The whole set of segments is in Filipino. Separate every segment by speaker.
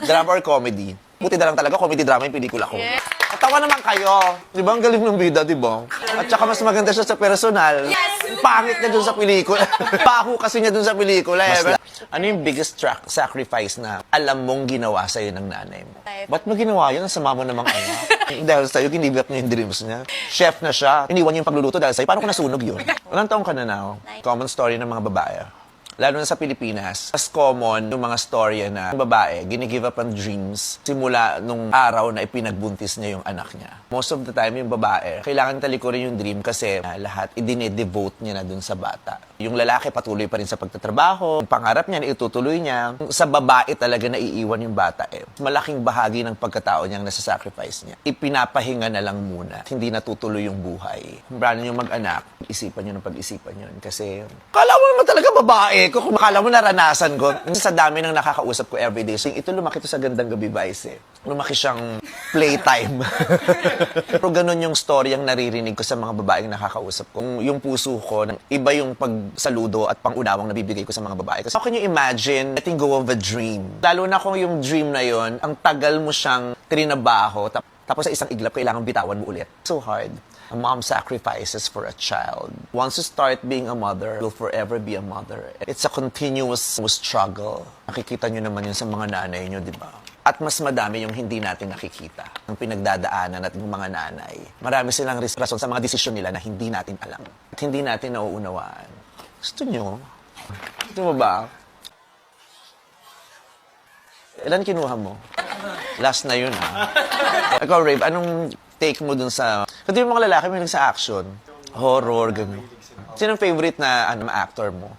Speaker 1: Drama or comedy? Buti na lang talaga, comedy-drama yung pelikula ko. Tawa naman kayo. Di ba? Ang galing ng bida, di ba? At saka mas maganda siya sa personal. Pangit niya dun sa pelikula. Paho kasi niya dun sa pelikula. Ano yung biggest sacrifice na alam mong ginawa sa'yo ng nanay mo? Ba't mo ginawa yun? Ang sama mo namang anak. Dahil sa'yo, ginibap niya yung dreams niya. Chef na siya. Iniwan niya yung pagluluto dahil sa'yo. Paano ko nasunog yun? Ilang taong ka na now? Common story ng mga babae. Lalo na sa Pilipinas, mas common yung mga storya na yung babae, ginigive up ang dreams simula nung araw na ipinagbuntis niya yung anak niya. Most of the time, yung babae, kailangan talikurin yung dream kasi lahat idine-devote niya na dun sa bata. Yung lalaki patuloy pa rin sa pagtatrabaho, yung pangarap niya na itutuloy niya. Sa babae talaga naiiwan yung bata eh. Malaking bahagi ng pagkatao niyang nasa-sacrifice niya. Ipinapahinga na lang muna. Hindi natutuloy yung buhay. Brano yung mag-anak, isipan niyo ng pag-isipan yun. Kasi, kala mo naman talaga babae ko, kung akala mo naranasan ko. Sa dami ng nakakausap ko everyday, so ito lumaki to sa Gandang Gabi Vice eh. Lumaki siyang playtime. Pero ganun yung story ang naririnig ko sa mga babaeng nakakausap ko. Yung puso ko, iba yung pagsaludo at pangunawang nabibigay ko sa mga babae. Kasi how can you imagine letting go of a dream? Lalo na kung yung dream na yon, ang tagal mo siyang trinabaho, tapos sa isang iglap, kailangan bitawan mo ulit. So hard. A mom sacrifices for a child. Once you start being a mother, you'll forever be a mother. It's a continuous struggle. Nakikita nyo naman yun sa mga nanay nyo, di ba? At mas madami yung hindi natin nakikita. Ang pinagdadaanan at yung mga nanay. Marami silang rason sa mga desisyon nila na hindi natin alam. At hindi natin nauunawaan. Gusto nyo? Gusto mo ba? Ilan kinuha mo? Last na yun, ha? Ikaw, Rave, anong take mo dun sa... Kasi yung mga lalaki may sa action, horror, gano'n. Sino ang favorite na actor mo?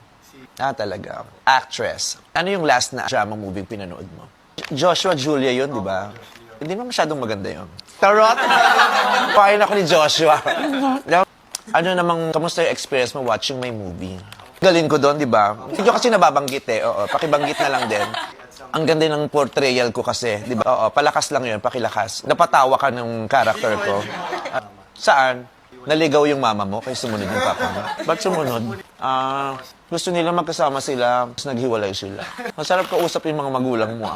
Speaker 1: Talaga. Actress. Ano yung last na drama movie pinanood mo? Joshua Julia yun, di ba? Hindi mo masyadong maganda yun. Tarot! Pahin ako ni Joshua. Ano namang, kamusta yung experience mo watching my movie? Galing ko doon, di ba? Hindi ko kasi nababanggit eh. Oo, pakibanggit na lang din. Ang ganda ng portrayal ko kasi, di ba? Oo, palakas lang yun, pakilakas. Napatawa ka ng character ko. Saan? Naligaw yung mama mo, kaya sumunod yung papa mo. Ba't sumunod? Gusto nila magkasama sila, tapos naghiwalay sila. Masarap kausap yung mga magulang mo.